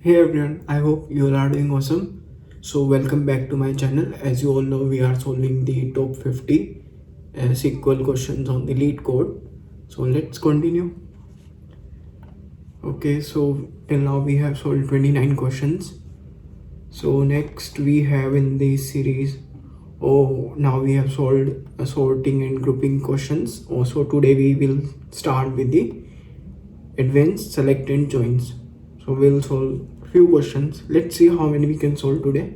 Hey everyone, I hope you all are doing awesome. So welcome back to my channel. As you all know, we are solving the top 50 SQL questions on the LeetCode. So let's continue. Okay, so till now we have solved 29 questions. So next we have in this series, now we have solved sorting and grouping questions. Also today we will start with the advanced select and joins. So we'll solve few questions. Let's see how many we can solve today.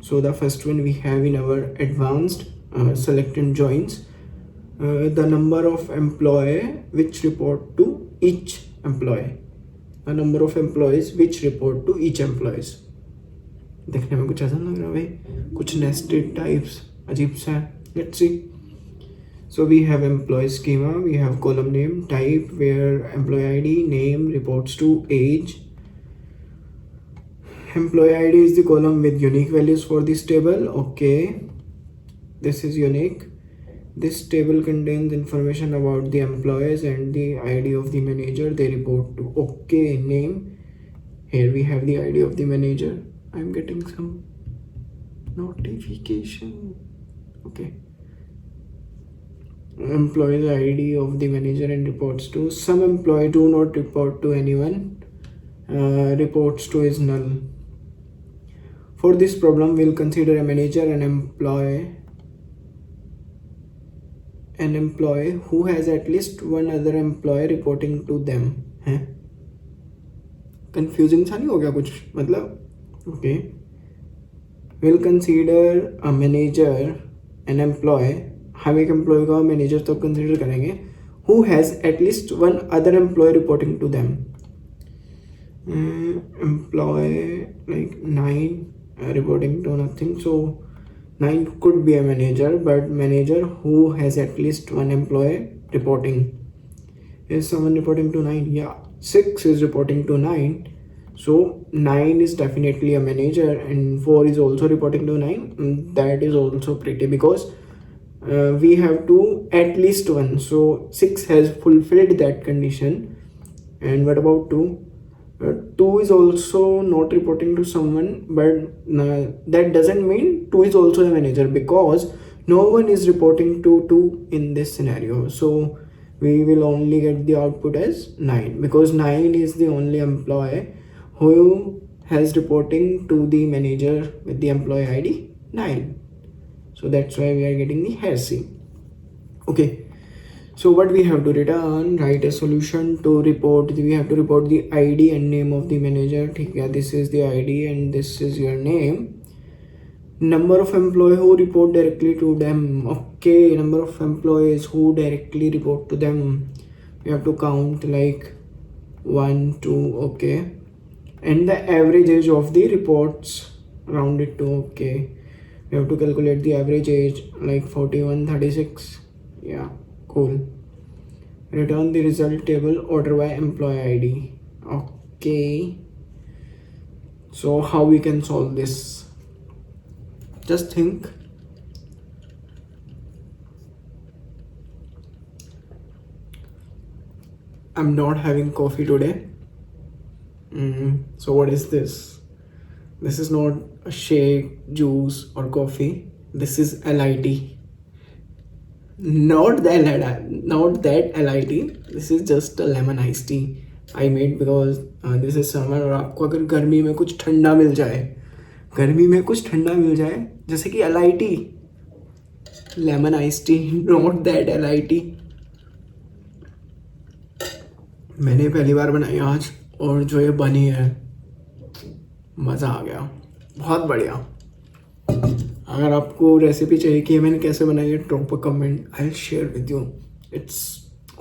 So the first one we have in our advanced select and joins, the number of employee which report to each employee, the number of employees which report to each employees. देखने में कुछ ऐसा लग रहा है भाई, कुछ nested types अजीब सा है. Let's see. So we have employee schema, we have column name, type where employee ID, name reports to age. Employee ID is the column with unique values for this table. Okay, this is unique. This table contains information about the employees and the ID of the manager they report to. Okay, name. Here we have the ID of the manager. I'm getting some notification. Okay. Employees ID of the manager and reports to. Some employee do not report to anyone. Reports to is null. For this problem, we'll consider a manager and an employee who has at least one other employee reporting to them. है confusing सा नहीं हो गया कुछ मतलब. Okay, we'll consider a manager, an employee. हम एक employ का मैनेजर तो कंसिडर करेंगे who has at least one other employee reporting to them. Employee like 9 reporting to nothing, so 9 could be a manager, but manager who has at least one employee reporting. Is someone reporting to 9? Yeah, 6 is reporting to 9, so 9 is definitely a manager, and 4 is also reporting to 9. That is also pretty because we have to at least one, so 6 has fulfilled that condition. And what about 2? 2 is also not reporting to someone, but that doesn't mean 2 is also a manager because no one is reporting to 2 in this scenario. So we will only get the output as 9 because 9 is the only employee who has reporting to the manager with the employee ID 9. So that's why we are getting the hash C. Okay. So what we have to return, write a solution to report. We have to report the ID and name of the manager. Yeah, this is the ID and this is your name. Number of employees who report directly to them. Okay, number of employees who directly report to them. We have to count like 1, 2. Okay, and the average age of the reports, round it to. Okay, we have to calculate the average age like 41, 36. Yeah, cool. Return the result table order by employee ID. Okay, so how we can solve this? Just think. I'm not having coffee today. So what is this? This is not a shake, juice or coffee. This is LIT. Not that LIT. This is just a lemon iced tea I made because this is summer और आपको अगर गर्मी में कुछ ठंडा मिल जाए जैसे कि LIT, lemon iced tea, not that LIT. मैंने पहली बार बनाई आज और जो ये बनी है मज़ा आ गया, बहुत बढ़िया. अगर आपको रेसिपी चाहिए कि मैंने कैसे बनाई है, drop a comment, I will share with you. It's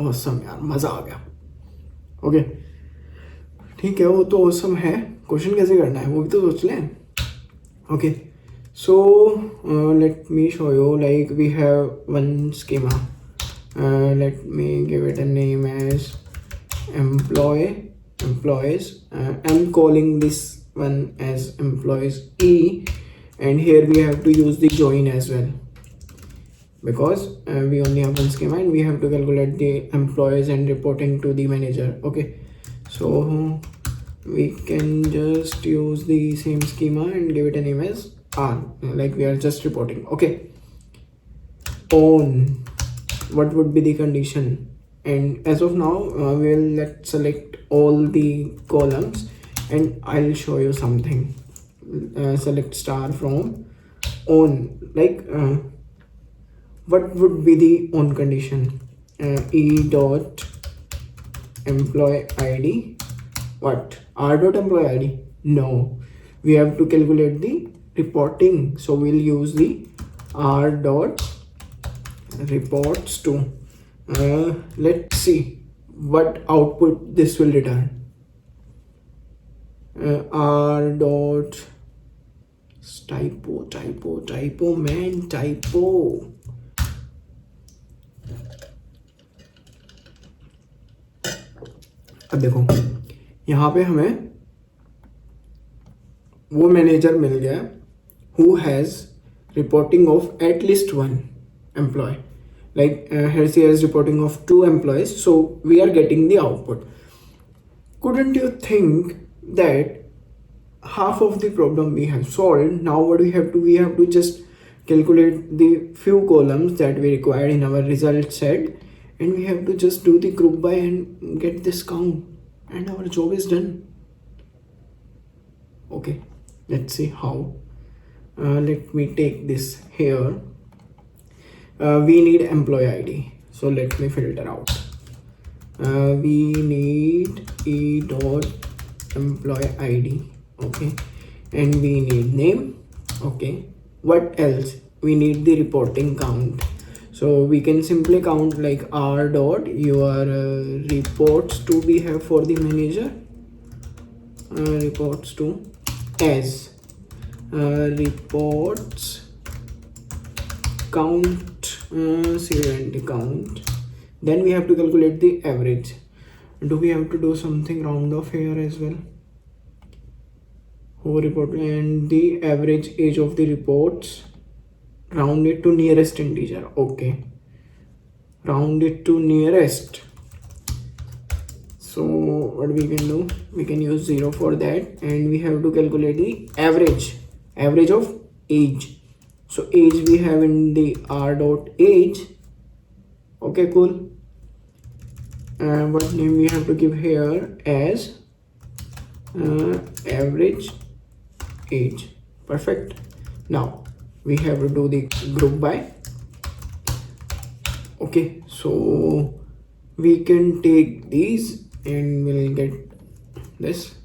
awesome यार, मज़ा आ गया. ओके ठीक है, वो तो ऑसम है. क्वेश्चन कैसे करना है वो भी तो सोच लें. Okay so let me show you. Like we have one schema. Let me give it a name as employees. I'm calling this one as employees E, and here we have to use the join as well because we only have one schema and we have to calculate the employees and reporting to the manager. Okay, so we can just use the same schema and give it a name as R, like we are just reporting. Okay, on, what would be the condition? And as of now, let's select all the columns and I'll show you something. Select star from on, like what would be the on condition? E dot employee ID, what? R dot employee ID? No, we have to calculate the reporting, so we'll use the R dot reports to. Let's see what output this will return. R dot typo man, typo. अब देखो यहाँ पे हमें वो manager मिल गया who has reporting of at least one employee, like here she has reporting of 2 employees, so we are getting the output. Couldn't you think that half of the problem we have solved? Now what we have to just calculate the few columns that we required in our result set, and we have to just do the group by and get this count, and our job is done. Okay, let's see how. Let me take this here. We need employee ID, so let me filter out. We need E dot employee ID. Okay, and we need name. Okay, what else? We need the reporting count, so we can simply count like R dot your reports to be have for the manager, reports to as reports count, CNT count. Then we have to calculate the average. Do we have to do something round off here as well? Who report and the average age of the reports, round it to nearest integer. Okay, round it to nearest. So what we can do, we can use 0 for that, and we have to calculate the average of age. So age we have in the R dot age. Okay, cool. What name we have to give here as average age. Perfect. Now we have to do the group by. Okay, so we can take these and we'll get this,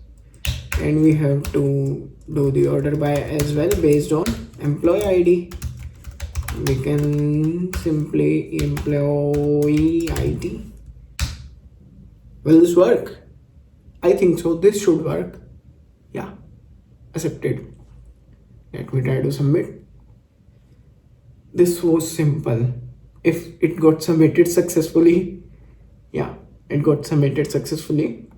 and we have to do the order by as well based on employee ID. We can simply employee ID. Will this work? I think so. This should work. Yeah, accepted. Let me try to submit. This was simple. If it got submitted successfully, yeah, it got submitted successfully.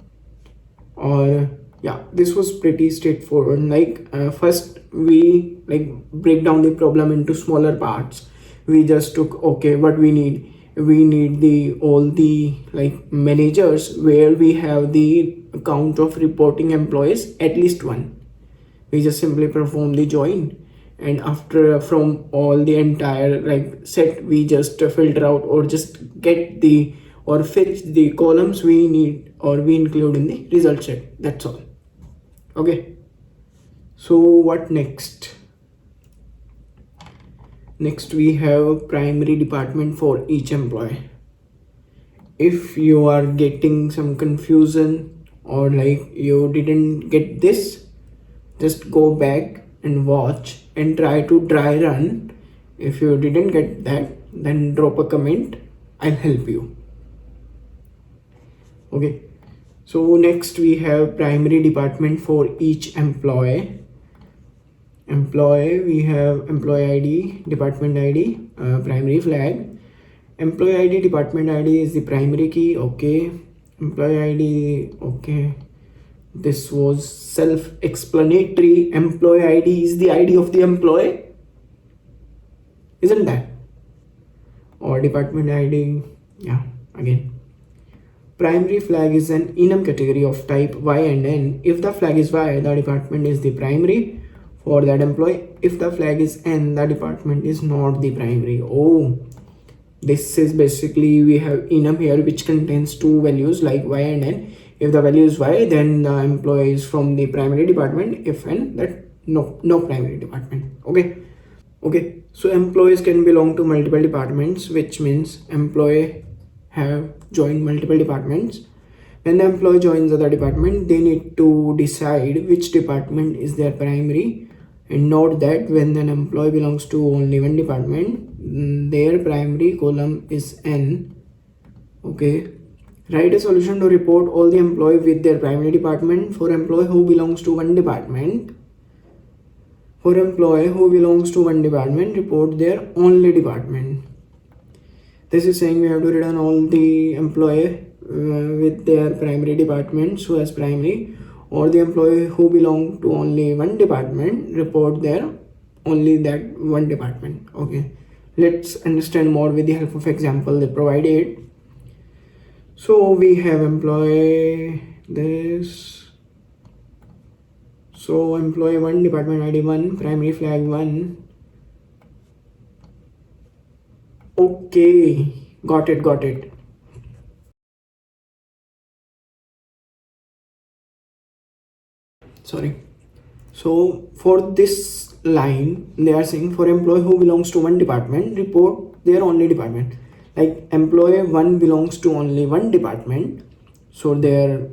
Or yeah, this was pretty straightforward. Like first we like break down the problem into smaller parts. We just took, okay, what we need the all the like managers where we have the count of reporting employees at least 1. We just simply perform the join, and after from all the entire like set, we just filter out or just get the or fetch the columns we need or we include in the result set. That's all. Okay, so what next? Next we have primary department for each employee. If you are getting some confusion or like you didn't get this, just go back and watch and try to dry run. If you didn't get that, then drop a comment, I'll help you. Okay, so next we have primary department for each employee. We have employee ID, department ID, primary flag. Employee ID, department ID is the primary key. Okay, employee ID. Okay, this was self-explanatory. Employee ID is the ID of the employee, isn't that? Or department ID, yeah, again. Primary flag is an enum category of type Y and N. If the flag is Y, the department is the primary for that employee. If the flag is N, the department is not the primary. Oh, this is basically we have enum here which contains two values like Y and N. If the value is Y, then the employee is from the primary department. If N, that no primary department. Okay, so employees can belong to multiple departments, which means employee have joined multiple departments. When the employee joins other department, they need to decide which department is their primary. And note that when an employee belongs to only one department, their primary column is N. Okay, write a solution to report all the employees with their primary department. For employee who belongs to one department, report their only department. This is saying we have to return all the employee with their primary department, so as primary, or the employee who belong to only one department report their only that one department. Okay, let's understand more with the help of example they provided. So we have employee this. So employee 1, department ID 1, primary flag 1. Okay, got it. Sorry. So for this line, they are saying for employee who belongs to one department, report their only department. Like employee 1 belongs to only one department, so their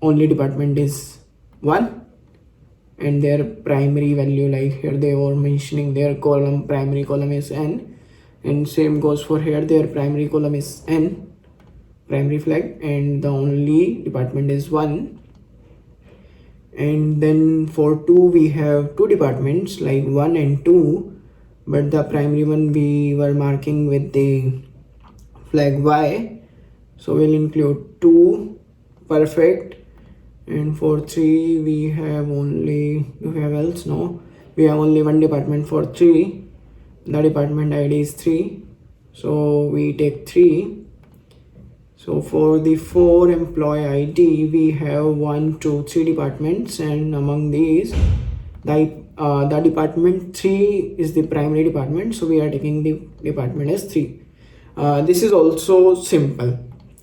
only department is 1. And their primary value, like here they were mentioning their primary column is N, and same goes for here, their primary column is N, primary flag, and the only department is 1. And then for 2 we have two departments like 1 and 2, but the primary one we were marking with the flag Y, so we'll include 2. Perfect. And for 3 we have only, do we have else? No, we have only one department for 3. The department ID is 3, so we take 3. So for the 4 employee ID, we have 1, 2, 3 departments, and among these the department 3 is the primary department, so we are taking the department as 3. This is also simple.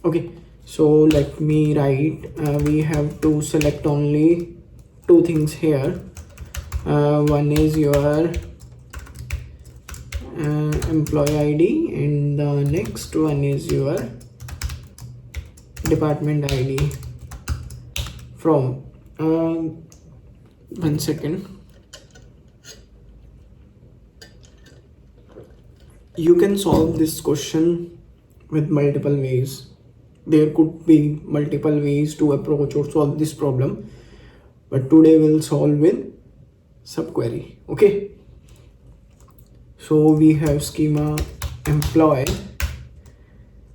Okay, so let me write, we have to select only two things here. One is your employee ID, and the next one is your department ID from 1 second. You can solve this question with multiple ways. There could be multiple ways to approach or solve this problem, but today we'll solve with subquery. Okay, so we have schema employee.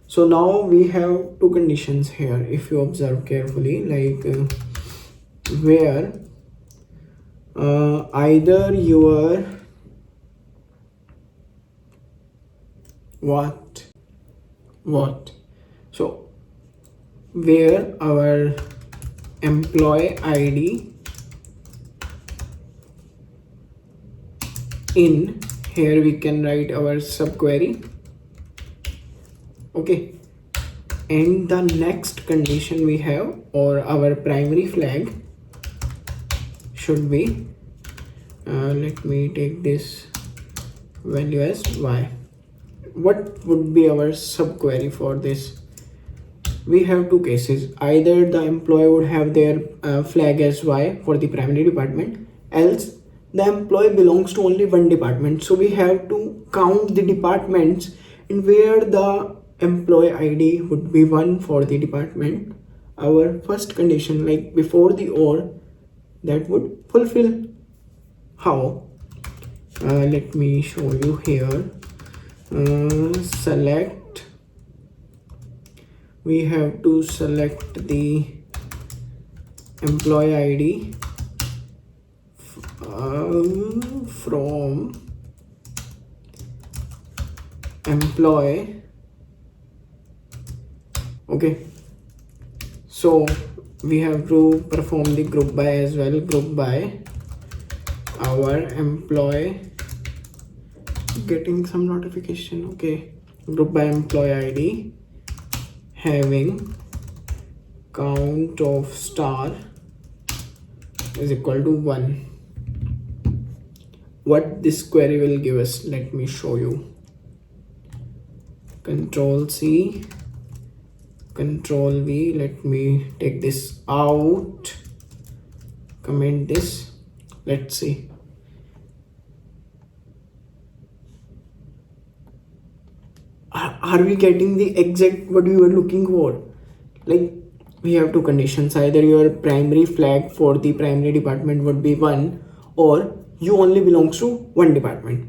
So now we have two conditions here, if you observe carefully, like where either your what so where our employee ID in, here we can write our subquery. Okay, and the next condition we have, or our primary flag should be let me take this value as Y. What would be our subquery for this? We have two cases. Either the employee would have their flag as Y for the primary department, else the employee belongs to only one department, so we have to count the departments in where the employee ID would be 1 for the department. Our first condition, like before the OR, that would fulfill. How? Let me show you here. Select, we have to select the employee ID from employee. Okay, So we have to perform the group by as well. Group by our employee, getting some notification. Okay, group by employee ID having count of star is equal to 1. What this query will give us, let me show you. Control C, Control V. Let me take this out, comment this. Let's see. Are we getting the exact what we were looking for? Like, we have two conditions. Either your primary flag for the primary department would be 1, or you only belongs to one department.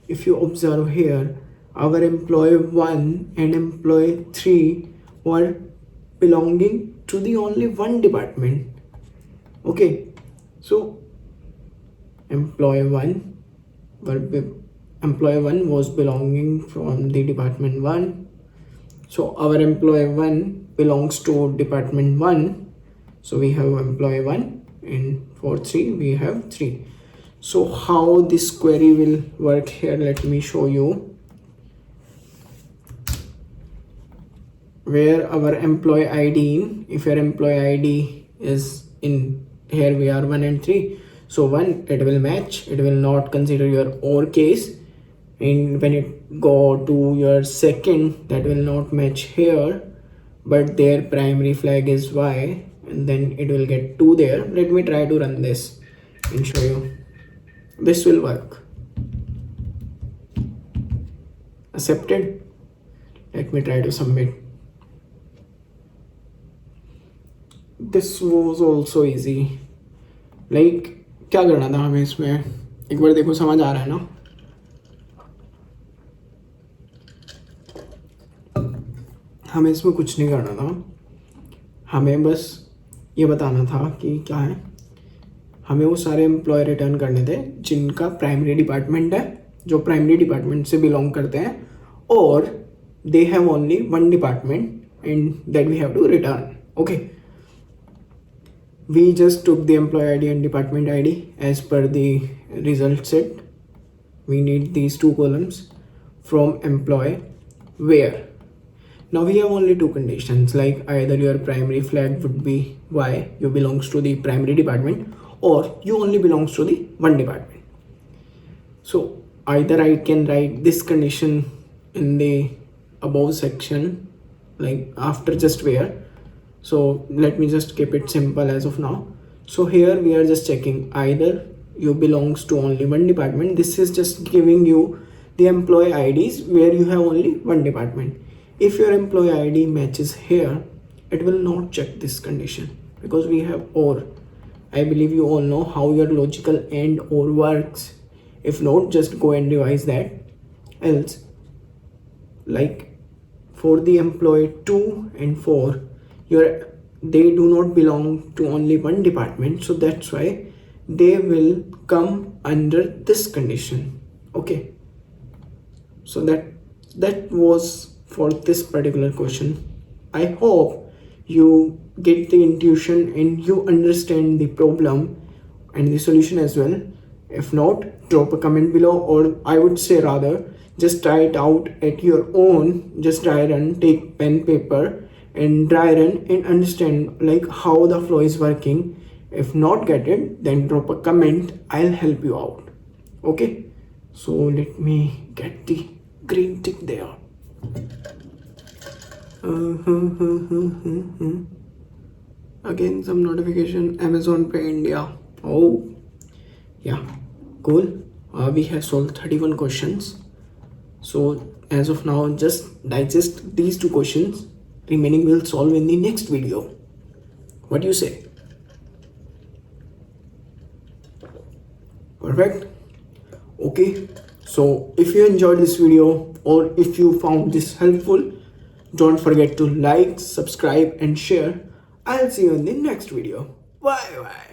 If you observe here, our employee 1 and employee 3 were belonging to the only one department. Okay, so employee 1 was belonging from the department 1. So our employee 1 belongs to department 1. So we have employee 1, and for 3 we have 3. So how this query will work here, let me show you. Where our employee ID, if your employee ID is in here, we are 1 and 3. So 1, it will match, it will not consider your OR case. And when it go to your second, that will not match here, but their primary flag is Y, and then it will get 2 there. Let me try to run this and show you. This will work. Accepted. Let me try to submit. This was also easy. Like, क्या करना था हमें इसमें, एक बार देखो, समझ आ रहा है ना? हमें इसमें कुछ नहीं करना था, हमें बस ये बताना था कि क्या है. हमें वो सारे एम्प्लॉय रिटर्न करने थे जिनका प्राइमरी डिपार्टमेंट है, जो प्राइमरी डिपार्टमेंट से बिलोंग करते हैं, और they have only one department and that we have to return. Okay, we just took the employee ID and department ID as per the result set. We need these two columns from employee where. Now we have only two conditions, like either your primary flag would be Y, you belongs to the primary department, or you only belongs to the one department. So either I can write this condition in the above section, like after just where. So let me just keep it simple as of now. So here we are just checking either you belongs to only one department. This is just giving you the employee IDs where you have only one department. If your employee ID matches here, it will not check this condition because we have OR. I believe you all know how your logical AND OR works. If not, just go and revise that. Else, like for the employee 2 and 4, they do not belong to only one department, so that's why they will come under this condition. Okay, so that was for this particular question. I hope you get the intuition and you understand the problem and the solution as well. If not, drop a comment below, or I would say rather just try it out at your own. Just try and take pen, paper and dry run and understand like how the flow is working. If not get it, then drop a comment, I'll help you out. Okay, so let me get the green tick there. Again some notification, Amazon Pay India. Oh yeah, cool. We have solved 31 questions. So as of now, just digest these two questions. Remaining will solve in the next video. What do you say? Perfect. Okay, so if you enjoyed this video or if you found this helpful, don't forget to like, subscribe and share. I'll see you in the next video. Bye bye.